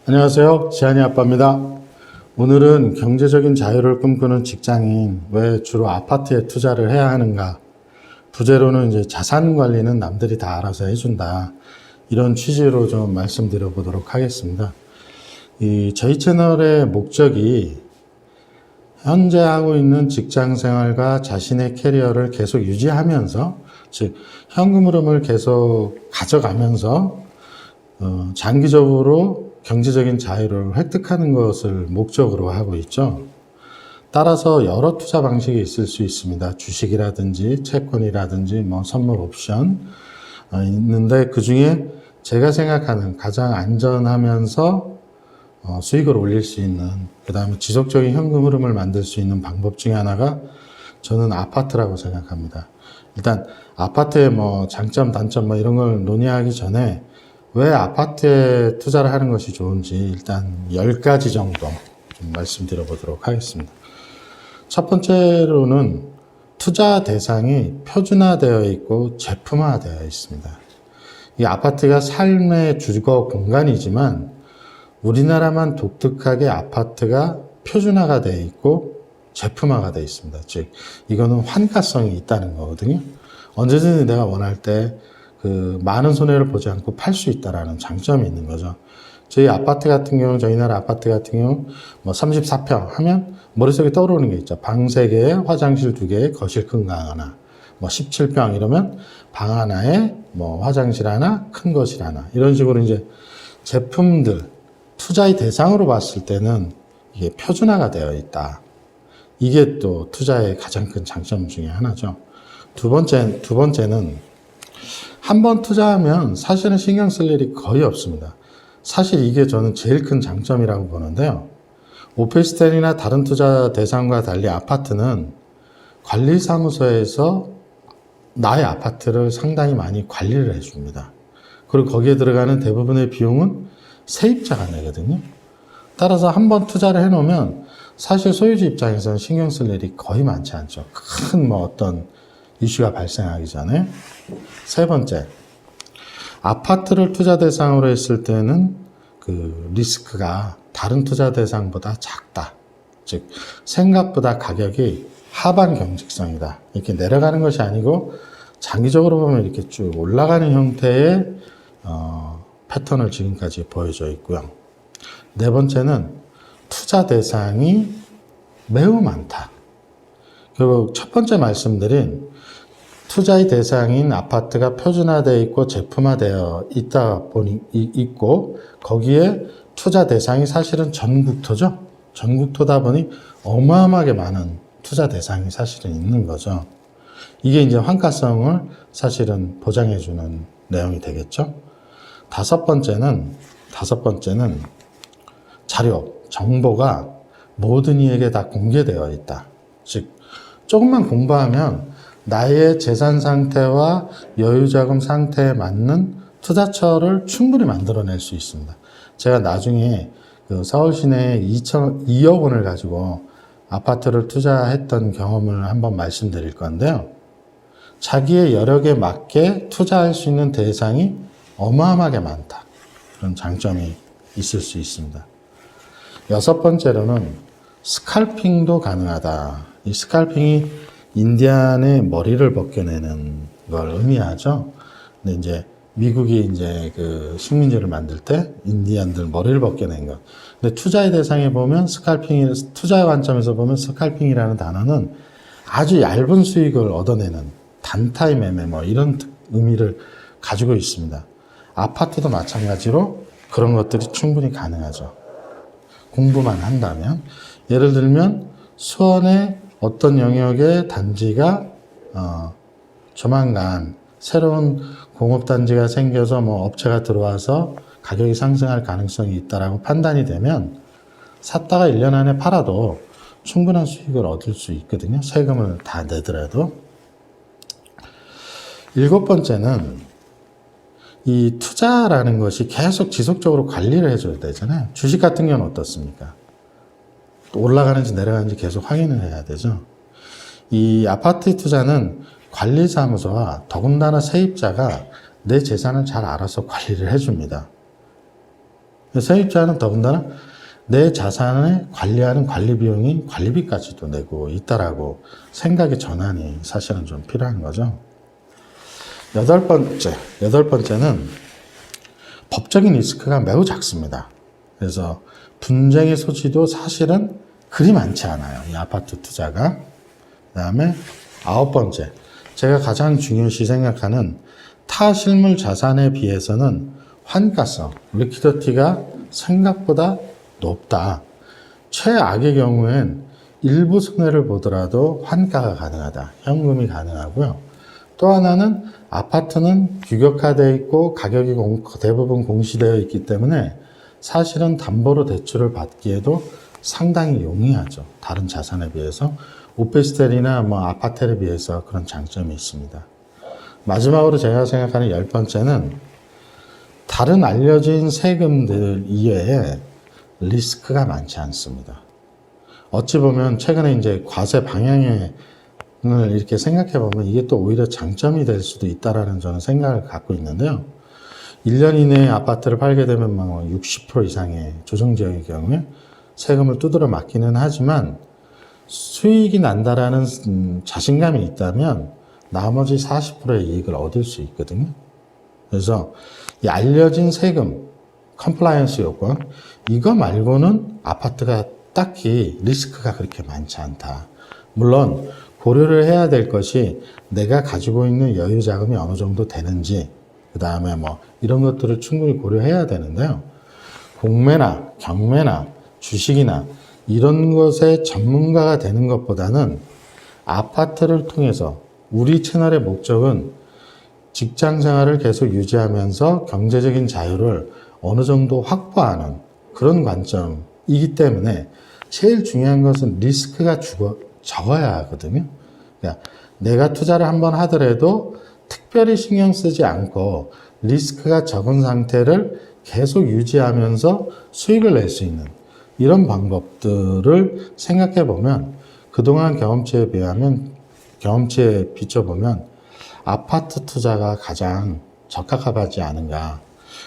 안녕하세요. 지한이 아빠입니다. 오늘은 경제적인 자유를 꿈꾸는 직장인 왜 주로 아파트에 투자를 해야 하는가? 부제로는 이제 자산 관리는 남들이 다 알아서 해준다. 이런 취지로 좀 말씀드려 보도록 하겠습니다. 저희 채널의 목적이 현재 하고 있는 직장 생활과 자신의 캐리어를 계속 유지하면서, 즉 현금 흐름을 계속 가져가면서 장기적으로 경제적인 자유를 획득하는 것을 목적으로 하고 있죠. 따라서 여러 투자 방식이 있을 수 있습니다. 주식이라든지 채권이라든지 선물 옵션 있는데, 그 중에 제가 생각하는 가장 안전하면서 수익을 올릴 수 있는, 그 다음에 지속적인 현금 흐름을 만들 수 있는 방법 중에 하나가 저는 아파트라고 생각합니다. 일단 아파트의 장점, 단점 이런 걸 논의하기 전에 왜 아파트에 투자를 하는 것이 좋은지 일단 10가지 정도 좀 말씀드려 보도록 하겠습니다. 첫 번째로는 투자 대상이 표준화되어 있고 제품화되어 있습니다. 이 아파트가 삶의 주거 공간이지만 우리나라만 독특하게 아파트가 표준화가 되어 있고 제품화가 되어 있습니다. 즉 이거는 환가성이 있다는 거거든요. 언제든지 내가 원할 때 많은 손해를 보지 않고 팔 수 있다라는 장점이 있는 거죠. 저희 아파트 같은 경우, 저희 나라 아파트 같은 경우 34평 하면 머릿속에 떠오르는 게 있죠. 방 3개에 화장실 2개에 거실 큰 방 하나. 17평 이러면 방 하나에 화장실 하나, 큰 거실 하나. 이런 식으로 이제 제품들, 투자의 대상으로 봤을 때는 이게 표준화가 되어 있다. 이게 또 투자의 가장 큰 장점 중에 하나죠. 두 번째는 한 번 투자하면 사실은 신경 쓸 일이 거의 없습니다. 사실 이게 저는 제일 큰 장점이라고 보는데요. 오피스텔이나 다른 투자 대상과 달리 아파트는 관리사무소에서 나의 아파트를 상당히 많이 관리를 해줍니다. 그리고 거기에 들어가는 대부분의 비용은 세입자가 내거든요. 따라서 한 번 투자를 해놓으면 사실 소유주 입장에서는 신경 쓸 일이 거의 많지 않죠. 큰 어떤 이슈가 발생하기 전에. 세 번째, 아파트를 투자 대상으로 했을 때는 리스크가 다른 투자 대상보다 작다. 즉 생각보다 가격이 하반 경직성이다. 이렇게 내려가는 것이 아니고 장기적으로 보면 이렇게 쭉 올라가는 형태의 패턴을 지금까지 보여줘 있고요. 네 번째는 투자 대상이 매우 많다. 결국 첫 번째 말씀드린 투자의 대상인 아파트가 표준화되어 있고 제품화되어 있고 거기에 투자 대상이 사실은 전국토죠. 전국토다 보니 어마어마하게 많은 투자 대상이 사실은 있는 거죠. 이게 이제 환가성을 사실은 보장해주는 내용이 되겠죠. 다섯 번째는 자료, 정보가 모든 이에게 다 공개되어 있다. 즉 조금만 공부하면 나의 재산 상태와 여유자금 상태에 맞는 투자처를 충분히 만들어낼 수 있습니다. 제가 나중에 서울 시내에 2억 원을 가지고 아파트를 투자했던 경험을 한번 말씀드릴 건데요. 자기의 여력에 맞게 투자할 수 있는 대상이 어마어마하게 많다. 그런 장점이 있을 수 있습니다. 여섯 번째로는 스칼핑도 가능하다. 이 스칼핑이 인디안의 머리를 벗겨내는 걸 의미하죠. 근데 이제 미국이 이제 식민지를 만들 때 인디안들 머리를 벗겨낸 것. 근데 투자의 대상에 보면 투자의 관점에서 보면 스칼핑이라는 단어는 아주 얇은 수익을 얻어내는 단타의 매매 이런 의미를 가지고 있습니다. 아파트도 마찬가지로 그런 것들이 충분히 가능하죠. 공부만 한다면. 예를 들면 수원의 어떤 영역의 단지가 조만간 새로운 공업단지가 생겨서 업체가 들어와서 가격이 상승할 가능성이 있다라고 판단이 되면 샀다가 1년 안에 팔아도 충분한 수익을 얻을 수 있거든요. 세금을 다 내더라도. 일곱 번째는 이 투자라는 것이 계속 지속적으로 관리를 해줘야 되잖아요. 주식 같은 경우는 어떻습니까? 올라가는지 내려가는지 계속 확인을 해야 되죠. 이 아파트 투자는 관리사무소와 더군다나 세입자가 내 재산을 잘 알아서 관리를 해줍니다. 세입자는 더군다나 내 자산을 관리하는 관리 비용이 관리비까지도 내고 있다라고 생각의 전환이 사실은 좀 필요한 거죠. 여덟 번째는 법적인 리스크가 매우 작습니다. 그래서 분쟁의 소지도 사실은 그리 많지 않아요. 이 아파트 투자가. 그 다음에 9번째, 제가 가장 중요시 생각하는 타 실물 자산에 비해서는 환가성, 리퀴디티가 생각보다 높다. 최악의 경우엔 일부 손해를 보더라도 환가가 가능하다. 현금이 가능하고요. 또 하나는 아파트는 규격화되어 있고 가격이 대부분 공시되어 있기 때문에 사실은 담보로 대출을 받기에도 상당히 용이하죠. 다른 자산에 비해서. 오피스텔이나 아파트에 비해서 그런 장점이 있습니다. 마지막으로 제가 생각하는 10번째는 다른 알려진 세금들 이외에 리스크가 많지 않습니다. 어찌 보면 최근에 이제 과세 방향을 이렇게 생각해 보면 이게 또 오히려 장점이 될 수도 있다라는 저는 생각을 갖고 있는데요. 1년 이내에 아파트를 팔게 되면 60% 이상의 조정지역의 경우에 세금을 두드려 맞기는 하지만 수익이 난다라는 자신감이 있다면 나머지 40%의 이익을 얻을 수 있거든요. 그래서 이 알려진 세금, 컴플라이언스 요건, 이거 말고는 아파트가 딱히 리스크가 그렇게 많지 않다. 물론 고려를 해야 될 것이 내가 가지고 있는 여유 자금이 어느 정도 되는지, 그 다음에 이런 것들을 충분히 고려해야 되는데요. 공매나 경매나 주식이나 이런 것에 전문가가 되는 것보다는 아파트를 통해서 우리 채널의 목적은 직장 생활을 계속 유지하면서 경제적인 자유를 어느 정도 확보하는 그런 관점이기 때문에 제일 중요한 것은 리스크가 적어야 하거든요. 그러니까 내가 투자를 한번 하더라도 특별히 신경 쓰지 않고 리스크가 적은 상태를 계속 유지하면서 수익을 낼 수 있는 이런 방법들을 생각해 보면 그동안 경험치에 비춰보면 아파트 투자가 가장 적합하지 않은가.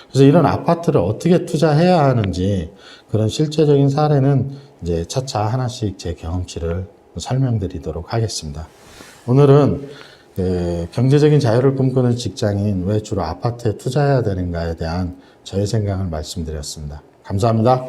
그래서 이런 아파트를 어떻게 투자해야 하는지 그런 실제적인 사례는 이제 차차 하나씩 제 경험치를 설명드리도록 하겠습니다. 오늘은 경제적인 자유를 꿈꾸는 직장인 왜 주로 아파트에 투자해야 되는가에 대한 저의 생각을 말씀드렸습니다. 감사합니다.